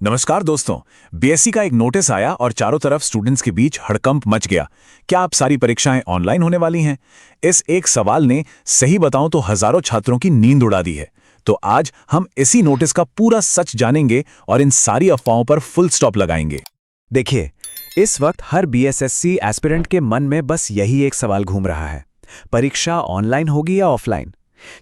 नमस्कार दोस्तों। बीएससी का एक नोटिस आया और चारों तरफ स्टूडेंट्स के बीच हड़कंप मच गया। क्या अब सारी परीक्षाएं ऑनलाइन होने वाली हैं? इस एक सवाल ने सही बताऊं तो हजारों छात्रों की नींद उड़ा दी है। तो आज हम इसी नोटिस का पूरा सच जानेंगे और इन सारी अफवाहों पर फुल स्टॉप लगाएंगे। देखिए, इस वक्त हर बीएसएससी एस्पिरेंट के मन में बस यही एक सवाल घूम रहा है, परीक्षा ऑनलाइन होगी या ऑफलाइन।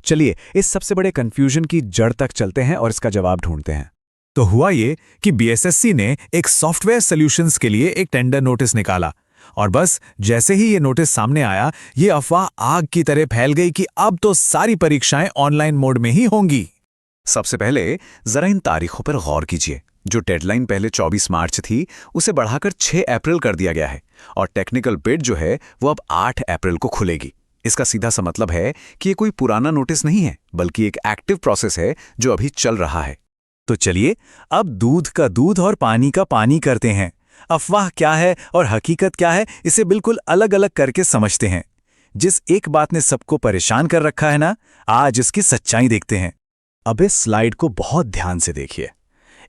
चलिए इस सबसे बड़े कंफ्यूजन की जड़ तक चलते हैं और इसका जवाब ढूंढते हैं। तो हुआ ये कि बीएसएससी ने एक सॉफ्टवेयर सॉल्यूशंस के लिए एक टेंडर नोटिस निकाला और बस जैसे ही ये नोटिस सामने आया, ये अफवाह आग की तरह फैल गई कि अब तो सारी परीक्षाएं ऑनलाइन मोड में ही होंगी। सबसे पहले जरा इन तारीखों पर गौर कीजिए। जो डेडलाइन पहले 24 मार्च थी, उसे बढ़ाकर 6 अप्रैल कर दिया गया है और टेक्निकल बिड जो है वो अब 8 अप्रैल को खुलेगी। इसका सीधा सा मतलब है कि ये कोई पुराना नोटिस नहीं है, बल्कि एक एक्टिव प्रोसेस है जो अभी चल रहा है। तो चलिए अब दूध का दूध और पानी का पानी करते हैं। अफवाह क्या है और हकीकत क्या है, इसे बिल्कुल अलग अलग करके समझते हैं। जिस एक बात ने सबको परेशान कर रखा है ना, आज इसकी सच्चाई देखते हैं। अब इस स्लाइड को बहुत ध्यान से देखिए।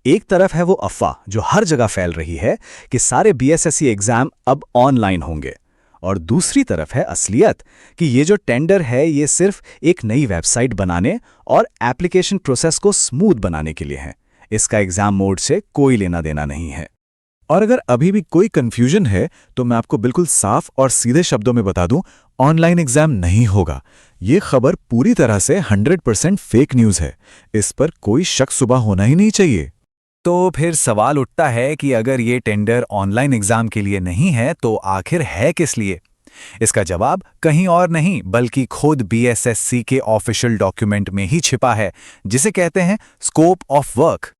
एक तरफ है वो अफवाह जो हर जगह फैल रही है कि सारे बीएसएससी एग्जाम अब ऑनलाइन होंगे, और दूसरी तरफ है असलियत कि ये जो टेंडर है ये सिर्फ एक नई वेबसाइट बनाने और एप्लीकेशन प्रोसेस को स्मूथ बनाने के लिए है। इसका एग्जाम मोड से कोई लेना देना नहीं है। और अगर अभी भी कोई कंफ्यूजन है तो मैं आपको बिल्कुल साफ और सीधे शब्दों में बता दूं, ऑनलाइन एग्जाम नहीं होगा। ये खबर पूरी तरह से 100% फेक न्यूज़ है। इस पर कोई शक सुबह होना ही नहीं चाहिए। तो फिर सवाल उठता है कि अगर ये टेंडर ऑनलाइन एग्जाम के लिए नहीं है तो आखिर है किस लिए? इसका जवाब कहीं और नहीं बल्कि खुद बीएसएससी के ऑफिशियल डॉक्यूमेंट में ही छिपा है, जिसे कहते हैं स्कोप ऑफ वर्क।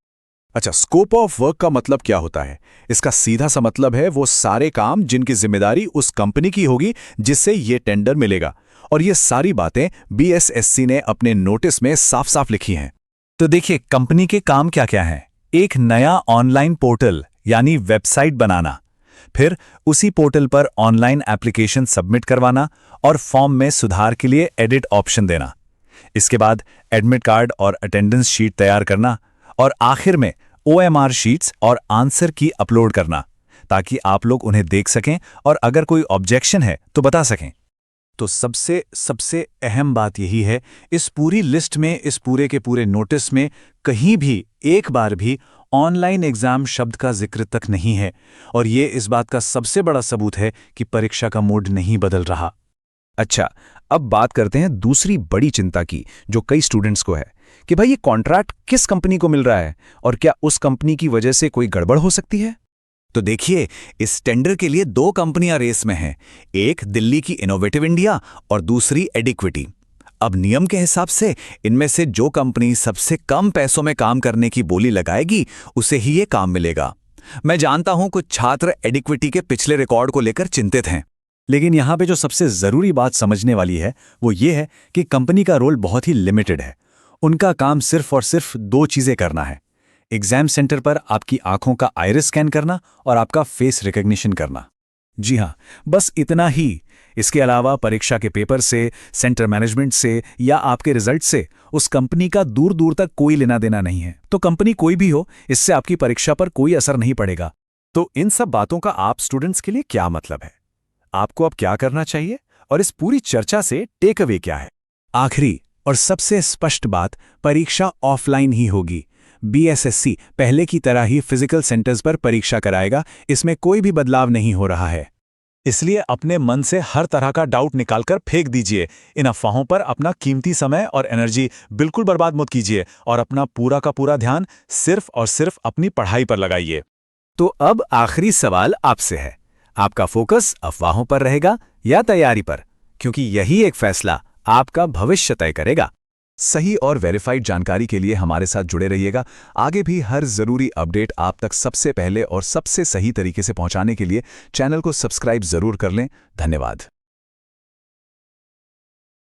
अच्छा, स्कोप ऑफ वर्क का मतलब क्या होता है? इसका सीधा सा मतलब है वो सारे काम जिनकी जिम्मेदारी उस कंपनी की होगी जिससे ये टेंडर मिलेगा। और ये सारी बातें बीएसएससी ने अपने नोटिस में साफ साफ लिखी हैं। तो देखिए, कंपनी के काम क्या क्या हैं। एक नया ऑनलाइन पोर्टल यानी वेबसाइट बनाना, फिर उसी पोर्टल पर ऑनलाइन एप्लीकेशन सबमिट करवाना और फॉर्म में सुधार के लिए एडिट ऑप्शन देना। इसके बाद एडमिट कार्ड और अटेंडेंस शीट तैयार करना और आखिर में ओएमआर शीट्स और आंसर की अपलोड करना, ताकि आप लोग उन्हें देख सकें और अगर कोई ऑब्जेक्शन है तो बता सकें। तो सबसे अहम बात यही है, इस पूरी लिस्ट में, इस पूरे के पूरे नोटिस में कहीं भी एक बार भी ऑनलाइन एग्जाम शब्द का जिक्र तक नहीं है। और ये इस बात का सबसे बड़ा सबूत है कि परीक्षा का मोड नहीं बदल रहा। अच्छा, अब बात करते हैं दूसरी बड़ी चिंता की जो कई स्टूडेंट्स को है कि भाई ये कॉन्ट्रैक्ट किस कंपनी को मिल रहा है और क्या उस कंपनी की वजह से कोई गड़बड़ हो सकती है। तो देखिए, इस टेंडर के लिए 2 कंपनियां रेस में हैं, एक दिल्ली की इनोवेटिव इंडिया और दूसरी एडिक्विटी। अब नियम के हिसाब से इनमें से जो कंपनी सबसे कम पैसों में काम करने की बोली लगाएगी उसे ही ये काम मिलेगा। मैं जानता हूं कुछ छात्र एडिक्विटी के पिछले रिकॉर्ड को लेकर चिंतित हैं, लेकिन यहां पे जो सबसे जरूरी बात समझने वाली है वो ये है कि कंपनी का रोल बहुत ही लिमिटेड है। उनका काम सिर्फ और सिर्फ 2 चीजें करना है, एग्जाम सेंटर पर आपकी आंखों का आइरिस स्कैन करना और आपका फेस रिकॉग्निशन करना। जी हां, बस इतना ही। इसके अलावा परीक्षा के पेपर से, सेंटर मैनेजमेंट से या आपके रिजल्ट से उस कंपनी का दूर दूर तक कोई लेना देना नहीं है। तो कंपनी कोई भी हो, इससे आपकी परीक्षा पर कोई असर नहीं पड़ेगा। तो इन सब बातों का आप स्टूडेंट्स के लिए क्या मतलब है? आपको अब क्या करना चाहिए और इस पूरी चर्चा से टेक अवे क्या है? आखिरी और सबसे स्पष्ट बात, परीक्षा ऑफलाइन ही होगी। बीएसएससी पहले की तरह ही फिजिकल सेंटर्स पर परीक्षा कराएगा, इसमें कोई भी बदलाव नहीं हो रहा है। इसलिए अपने मन से हर तरह का डाउट निकालकर फेंक दीजिए। इन अफवाहों पर अपना कीमती समय और एनर्जी बिल्कुल बर्बाद मत कीजिए और अपना पूरा का पूरा ध्यान सिर्फ और सिर्फ अपनी पढ़ाई पर लगाइए। तो अब आखिरी सवाल आपसे है, आपका फोकस अफवाहों पर रहेगा या तैयारी पर? क्योंकि यही एक फैसला आपका भविष्य तय करेगा। सही और वेरीफाइड जानकारी के लिए हमारे साथ जुड़े रहिएगा। आगे भी हर जरूरी अपडेट आप तक सबसे पहले और सबसे सही तरीके से पहुंचाने के लिए चैनल को सब्सक्राइब जरूर कर लें। धन्यवाद।